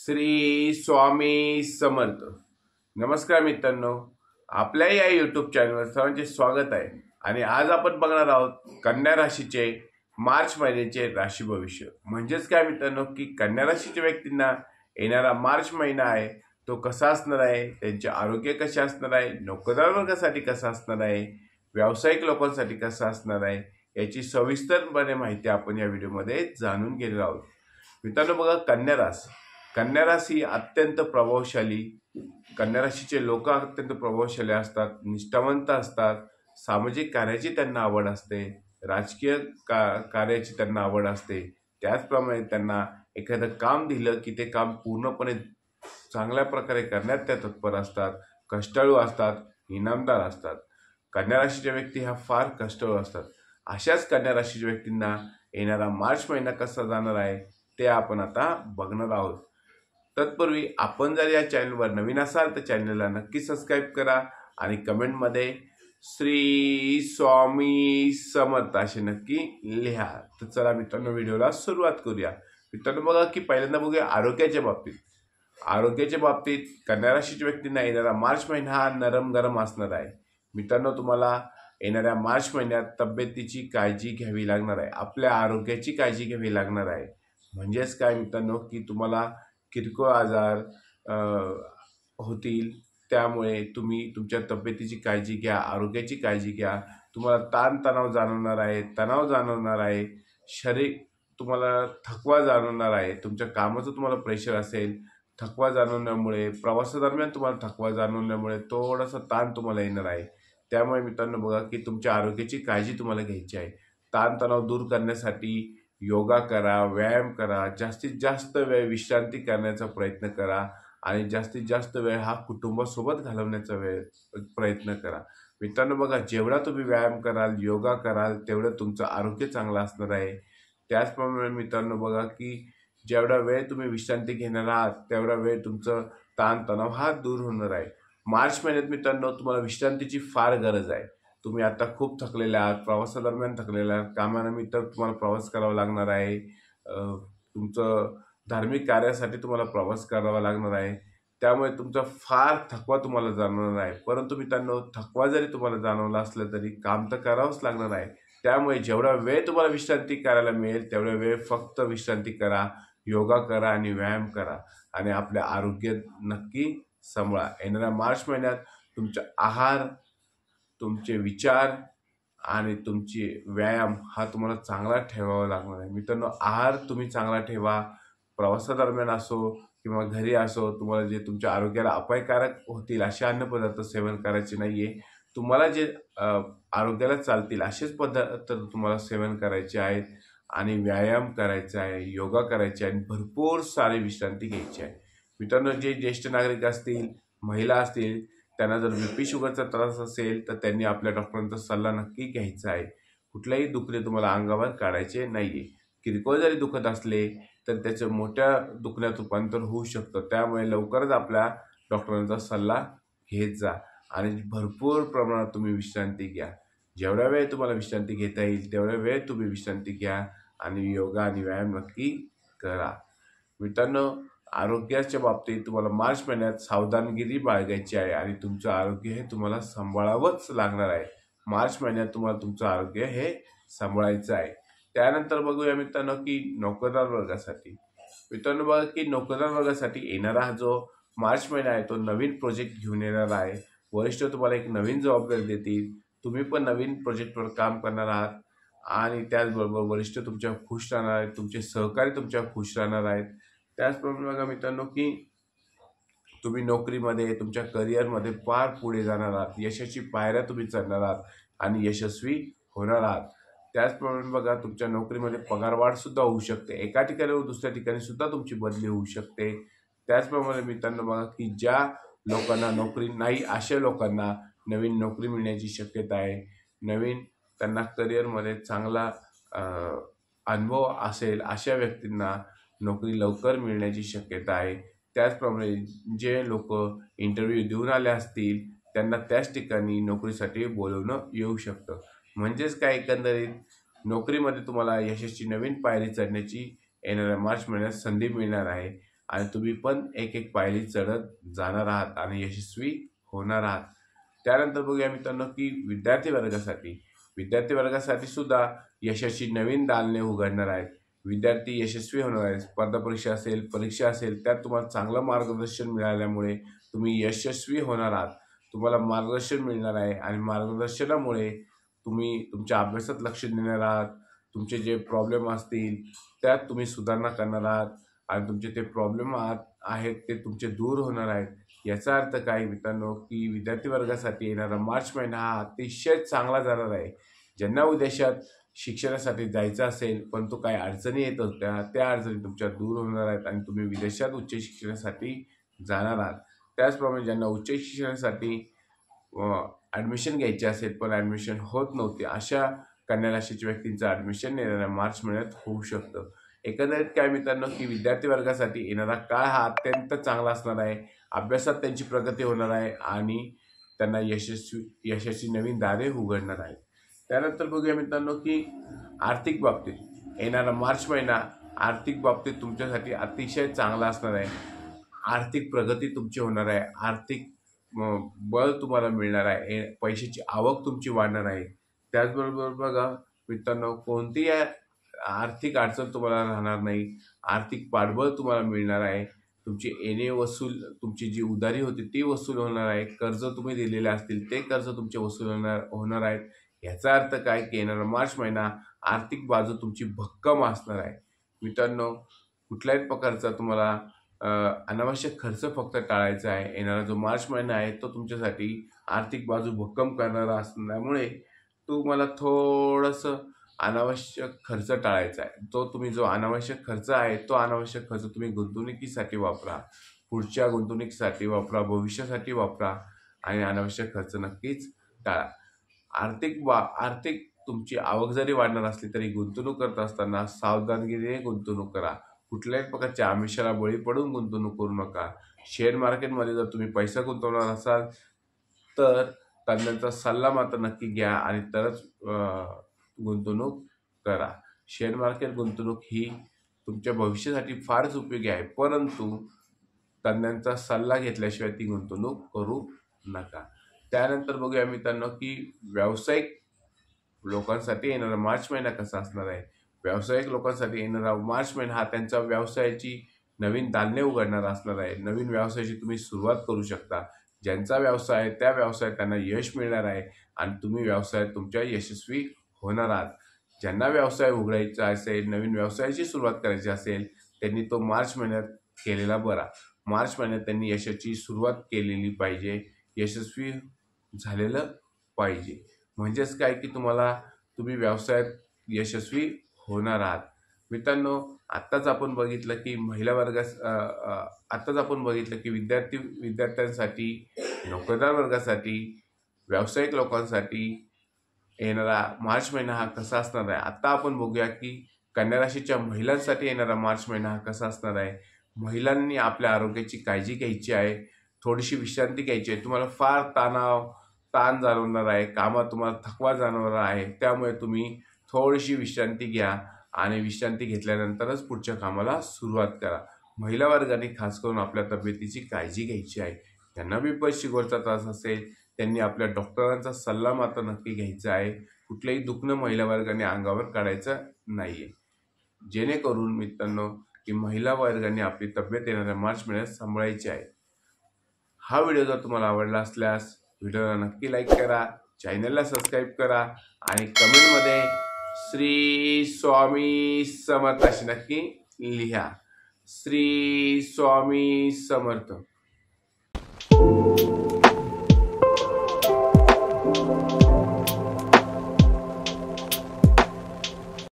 श्री स्वामी समर्थ. नमस्कार मित्रांनो, आपल्या या यूट्यूब चॅनलवर सर्वांचे स्वागत आहे. आणि आज आपण बघणार आहोत कन्या राशीचे मार्च महिन्याचे राशी भविष्य. म्हणजेच काय मित्रांनो, की कन्या राशीच्या व्यक्तींना येणारा मार्च महिना आहे तो कसा असणार आहे, त्यांचे आरोग्य कसे असणार आहे, नोकरदार वर्गासाठी कसा असणार आहे, व्यावसायिक लोकांसाठी कसा असणार आहे, याची सविस्तरपणे माहिती आपण या व्हिडिओमध्ये जाणून घेणार आहोत. मित्रांनो बघा, कन्या राशी अत्यंत प्रभावशाली, कन्या राशीचे लोक अत्यंत प्रभावशाली असतात, निष्ठावंत असतात, सामाजिक कार्याची त्यांना आवड असते, राजकीय कार्याची त्यांना आवड असते. त्याचप्रमाणे त्यांना एखादं काम दिलं की ते काम पूर्णपणे चांगल्या प्रकारे करण्यात त्या तत्पर असतात, कष्टाळू असतात, इनामदार असतात. कन्या राशीच्या व्यक्ती ह्या फार कष्टाळू असतात. अशाच कन्या राशीच्या व्यक्तींना येणारा मार्च महिना कसा जाणार आहे ते आपण आता बघणार आहोत. तत्पूर्वी आपण जर या चॅनलवर नवीन असाल तर चॅनलला नक्की सबस्क्राईब करा आणि कमेंटमध्ये श्री स्वामी समर्थ असे नक्की लिहा. तर चला मित्रांनो, व्हिडिओला सुरुवात करूया. मित्रांनो बघा, की पहिल्यांदा बघूया आरोग्याच्या बाबतीत कन्या राशीच्या व्यक्तींना येणारा मार्च महिना हा नरम गरम असणार आहे. मित्रांनो, तुम्हाला येणाऱ्या मार्च महिन्यात तब्येतीची काळजी घ्यावी लागणार आहे, आपल्या आरोग्याची काळजी घ्यावी लागणार आहे. म्हणजेच काय मित्रांनो, की तुम्हाला किरकोळ आजार होतील, त्यामुळे तुम्ही तुमच्या तब्येतीची काळजी घ्या, आरोग्याची काळजी घ्या. तुम्हाला तणाव जाणवणार आहे, शरीर तुम्हाला थकवा जाणवणार आहे, तुमच्या कामाचं तुम्हाला प्रेशर असेल, थकवा जाणवण्यामुळे, प्रवासादरम्यान तुम्हाला थकवा जाणवण्यामुळे थोडासा ताण तुम्हाला येणार आहे. त्यामुळे मित्रांनो बघा, की तुमच्या आरोग्याची काळजी तुम्हाला घ्यायची आहे. ताणतणाव दूर करण्यासाठी योगा करा, व्यायाम करा, जास्तीत जास्त वेळ विश्रांती करण्याचा प्रयत्न करा आणि जास्तीत जास्त वेळ हा कुटुंबासोबत घालवण्याचा प्रयत्न करा. मित्रांनो बघा, जेवढा तुम्ही व्यायाम कराल, योगा कराल, तेवढं तुमचं आरोग्य चांगलं असणार आहे. त्याचप्रमाणे मित्रांनो बघा, की जेवढा वेळ तुम्ही विश्रांती घेणार आहात तेवढा वेळ तुमचं ताणतणाव हा दूर होणार आहे. मार्च महिन्यात मित्रांनो तुम्हाला विश्रांतीची फार गरज आहे. तुम्ही आता खूप थकलेले आहात, प्रवासादरम्यान थकलेले आहात, कामानिमित्त तुम्हाला प्रवास करावा लागणार आहे, तुमचं धार्मिक कार्यासाठी तुम्हाला प्रवास करावा लागणार आहे. त्यामुळे तुमचा फार थकवा तुम्हाला जाणवणार आहे. परंतु मित्रांनो, थकवा जरी तुम्हाला जाणवला असला तरी काम तर करावंच लागणार आहे. त्यामुळे जेवढा वेळ तुम्हाला विश्रांती करायला मिळेल तेवढा वेळ फक्त विश्रांती करा, योगा करा आणि व्यायाम करा आणि आपले आरोग्य नक्की सांभाळा. येणाऱ्या मार्च महिन्यात तुमचा आहार, तुमचे विचार आणि तुमची व्यायाम हा तुम्हाला चांगला ठेवावा लागणार आहे. मित्रांनो, आहार तुम्ही चांगला ठेवा. प्रवासादरम्यान असो किंवा घरी असो, तुम्हाला जे तुमच्या आरोग्याला अपायकारक होतील असे अन्नपदार्थ सेवन करायचे नाहीये. तुम्हाला जे आरोग्याला चालतील असेच पदार्थ तुम्हाला सेवन करायचे आहेत आणि व्यायाम करायचा आहे, योगा करायचे आहे आणि भरपूर सारी विश्रांती घ्यायची आहे. मित्रांनो, जे ज्येष्ठ नागरिक असतील, महिला असतील, त्यांना जर BP शुगरचा त्रास असेल तर त्यांनी आपल्या डॉक्टरांचा सल्ला नक्की घ्यायचा आहे. कुठल्याही दुखणे तुम्हाला अंगावर काढायचे नाहीये. किरकोळ जरी दुखत असले तर त्याचं मोठ्या दुखण्यात रूपांतर होऊ शकतं. त्यामुळे लवकरच आपल्या डॉक्टरांचा सल्ला घेत जा आणि भरपूर प्रमाणात तुम्ही विश्रांती घ्या. जेवढा वेळ तुम्हाला विश्रांती घेता येईल तेवढा वेळ तुम्ही विश्रांती घ्या आणि योगा आणि व्यायाम नक्की करा. मित्रांनो, आरोग्याच्या बाबतीत तुम्हाला मार्च महिन्यात सावधानगिरी बाळगायची आहे आणि तुमचं आरोग्य हे तुम्हाला सांभाळावंच लागणार आहे. मार्च महिन्यात तुम्हाला तुमचं आरोग्य हे सांभाळायचं आहे. त्यानंतर बघूया मित्रांनो, की नोकरदार वर्गासाठी. मित्रांनो बघा, की नोकरदार वर्गासाठी येणारा हा जो मार्च महिना आहे तो नवीन प्रोजेक्ट घेऊन येणार आहे. वरिष्ठ तुम्हाला एक नवीन जबाबदारी देतील, तुम्ही पण नवीन प्रोजेक्टवर काम करणार आहात आणि त्याचबरोबर वरिष्ठ तुमच्यावर खुश राहणार आहेत, तुमचे सहकारी तुमच्यावर खुश राहणार आहेत. त्याचप्रमाणे बघा मित्रांनो, की तुम्ही नोकरीमध्ये, तुमच्या करिअरमध्ये फार पुढे जाणार आहात, यशाची पायऱ्या तुम्ही चढणार आहात आणि यशस्वी होणार आहात. त्याचप्रमाणे बघा, तुमच्या नोकरीमध्ये पगारवाढ सुद्धा होऊ शकते, एका ठिकाणी दुसऱ्या ठिकाणी सुद्धा तुमची बदली होऊ शकते. त्याचप्रमाणे मित्रांनो बघा, की ज्या लोकांना नोकरी नाही अशा लोकांना नवीन नोकरी मिळण्याची शक्यता आहे. नवीन त्यांना करिअरमध्ये चांगला अनुभव असेल अशा व्यक्तींना नोकरी लवकर मिळण्याची शक्यता आहे. त्याचप्रमाणे जे लोक इंटरव्ह्यू देऊन आले असतील त्यांना त्याच ठिकाणी नोकरीसाठी बोलवणं येऊ शकतं. म्हणजेच काय, एकंदरीत नोकरीमध्ये तुम्हाला यशाची नवीन पायरी चढण्याची येणाऱ्या मार्च महिन्यात संधी मिळणार आहे आणि तुम्ही पण एक एक पायरी चढत जाणार आहात आणि यशस्वी होणार आहात. त्यानंतर बघूया मित्रांनो की विद्यार्थी वर्गासाठी सुद्धा यशाची नवीन दालने उघडणार आहेत. विद्यार्थी यशस्वी होणार आहेत. स्पर्धा परीक्षा असेल, परीक्षा असेल, त्यात तुम्हाला चांगलं मार्गदर्शन मिळाल्यामुळे तुम्ही यशस्वी होणार आहात. तुम्हाला मार्गदर्शन मिळणार आहे आणि मार्गदर्शनामुळे तुम्ही तुमच्या अभ्यासात लक्ष देणार आहात. तुमचे जे प्रॉब्लेम असतील त्यात तुम्ही सुधारणा करणार आहात आणि तुमचे ते प्रॉब्लेम आहेत ते तुमचे दूर होणार आहेत. याचा अर्थ काय मित्रांनो की विद्यार्थी वर्गासाठी येणारा मार्च महिना हा अतिशय चांगला जाणार आहे. ज्यांना विदेशात शिक्षणासाठी जायचं असेल परंतु काही अडचणी येत होत्या त्या अडचणी तुमच्या दूर होणार आहेत आणि तुम्ही विदेशात उच्च शिक्षणासाठी जाणार आहात. त्याचप्रमाणे ज्यांना उच्च शिक्षणासाठी ॲडमिशन घ्यायचे असेल पण ॲडमिशन होत नव्हते अशा कन्या राशीच्या व्यक्तींचं ॲडमिशन येणाऱ्या मार्च महिन्यात होऊ शकतं. एकंदरीत काय मित्रांनो की विद्यार्थी वर्गासाठी येणारा काळ हा अत्यंत चांगला असणार आहे. अभ्यासात त्यांची प्रगती होणार आहे आणि त्यांना यशाची नवीन दारे उघडणार आहेत. त्यानंतर बघूया मित्रांनो की आर्थिक बाबतीत येणारा मार्च महिना आर्थिक बाबतीत तुमच्यासाठी अतिशय चांगला असणार आहे. आर्थिक प्रगती तुमची होणार आहे. आर्थिक बळ तुम्हाला मिळणार आहे. पैशाची आवक तुमची वाढणार आहे. त्याचबरोबर बघा मित्रांनो कोणतीही आर्थिक अडचण तुम्हाला राहणार नाही. आर्थिक पाठबळ तुम्हाला मिळणार आहे. तुमची येणे वसूल तुमची जी उधारी होती ती वसूल होणार आहे. कर्ज तुम्ही दिलेले असतील ते कर्ज तुमचे वसूल होणार आहेत. याचा अर्थ काय की येणारा मार्च महिना आर्थिक बाजू तुमची भक्कम असणार आहे. मित्रांनो कुठल्याही प्रकारचा तुम्हाला अनावश्यक खर्च फक्त टाळायचा आहे. येणारा जो मार्च महिना आहे तो तुमच्यासाठी आर्थिक बाजू भक्कम करणारा असल्यामुळे तुम्हाला थोडंसं अनावश्यक खर्च टाळायचा आहे. जो अनावश्यक खर्च आहे तो अनावश्यक खर्च तुम्ही गुंतवणुकीसाठी वापरा. पुढच्या गुंतवणुकीसाठी वापरा, भविष्यासाठी वापरा आणि अनावश्यक खर्च नक्कीच टाळा. आर्थिक तुमची आवक जरी वाढणार असली तरी गुंतवणूक करत असताना सावधानगिरीने गुंतवणूक करा. कुठल्याही प्रकारच्या आमिषाला बळी पडून गुंतवणूक करू नका. शेअर मार्केटमध्ये जर तुम्ही पैसा गुंतवणार असाल तर तज्ञांचा सल्ला मात्र नक्की घ्या आणि तरच गुंतवणूक करा. शेअर मार्केट गुंतवणूक ही तुमच्या भविष्यासाठी फारच उपयोगी आहे परंतु तज्ञांचा सल्ला घेतल्याशिवाय ती गुंतवणूक करू नका. त्यानंतर बघूया मित्रांनो की व्यावसायिक लोकांसाठी येणारा मार्च महिना कसा असणार आहे. व्यावसायिक लोकांसाठी येणारा मार्च महिना हा त्यांच्या व्यवसायाची नवीन दालने उघडणारा असणार आहे. नवीन व्यवसायाची तुम्ही सुरुवात करू शकता. ज्यांचा व्यवसाय आहे त्या व्यवसायात त्यांना यश मिळणार आहे आणि तुम्ही व्यवसायात तुमच्या यशस्वी होणार आहात. ज्यांना व्यवसाय उघडायचा असेल, नवीन व्यवसायाची सुरुवात करायची असेल त्यांनी तो मार्च महिन्यात केलेला बरा. मार्च महिन्यात त्यांनी यशाची सुरुवात केलेली पाहिजे, यशस्वी झालेलं पाहिजे. म्हणजेच काय की तुम्ही व्यवसायात यशस्वी होणार आहात. मित्रांनो आत्ताच आपण बघितलं की विद्यार्थ्यांसाठी, नोकरदार वर्गासाठी, व्यावसायिक लोकांसाठी येणारा मार्च महिना हा कसा असणार आहे. आता आपण बघूया की कन्या राशीच्या महिलांसाठी येणारा मार्च महिना हा कसा असणार आहे. महिलांनी आपल्या आरोग्याची काळजी घ्यायची आहे. थोडीशी विश्रांती घ्यायची आहे. तुम्हाला फार ताण जाणवणार आहे. कामात तुम्हाला थकवा जाणवणार आहे. त्यामुळे तुम्ही थोडीशी विश्रांती घ्या आणि विश्रांती घेतल्यानंतरच पुढच्या कामाला सुरुवात करा. महिला वर्गाने खास करून आपल्या तब्येतीची काळजी घ्यायची आहे. त्यांना बी शुगरचा त्रास असेल त्यांनी आपल्या डॉक्टरांचा सल्ला मात्र नक्की घ्यायचा आहे. कुठलंही दुखणं महिला वर्गाने अंगावर काढायचं नाहीये. जेणेकरून मित्रांनो की महिला वर्गाने आपली तब्येत येणाऱ्या मार्च महिन्यात सांभाळायची आहे. हा व्हिडिओ जर तुम्हाला आवडला असल्यास व्हिडिओला नक्की लाईक करा, चॅनलला सबस्क्राईब करा आणि कमेंटमध्ये श्री स्वामी समर्थ अशी नक्की लिहा. श्री स्वामी समर्थ.